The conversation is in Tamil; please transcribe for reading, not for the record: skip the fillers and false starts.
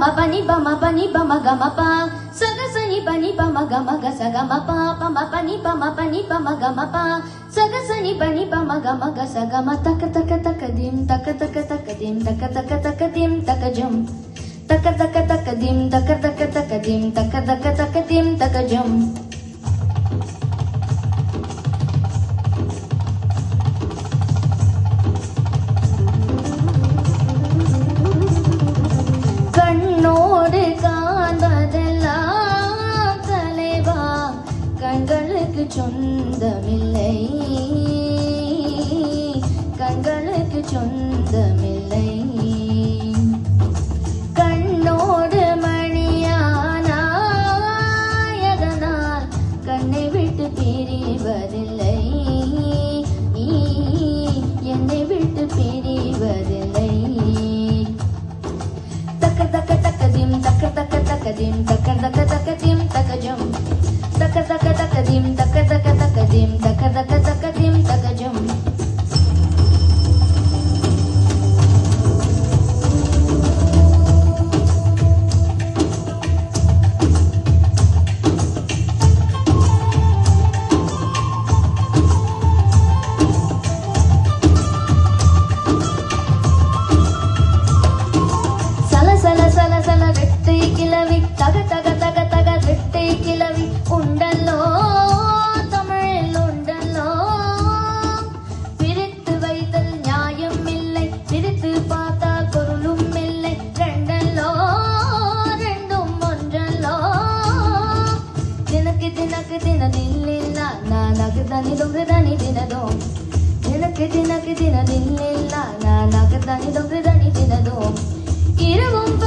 ma pa ni pa ma ga ma pa sa ga sa ni pa ma ga sa ga ma pa ma pa ni pa ma ga ma pa sa ga sa ni pa ma ga sa ga ma tak dim tak dim tak dim tak jum tak dim tak dim tak dim tak jum கண்ணோடு காண்பதெல்லாம் தலைவா கண்களுக்கு சொந்தமில்லை கண்களுக்கு சொந்தமில்லை கண்ணோடு மணியானாயதனால் கண்ணை விட்டு பிரிவதில்லை என்னை விட்டு பிரிவதில்லை dim tak dim dim takajum tak dim dim dim takajum வெட்டை கிளவி தக தக தக தக வெட்டை கிளவி உண்டல்லோ தமிழில் உண்டல்லோ பிரித்து வைத்தல் நியாயம் இல்லை பிரித்து பார்த்தால் பொருளும் இல்லை ரெண்டல்லோ ரெண்டும் ஒன்றல்லோ தினக்கு தினதில்லில்ல நானக்கு தனி தினதோ தினக்கு தினதில்லில்ல நானக்கு தனி தினதோ இரவும்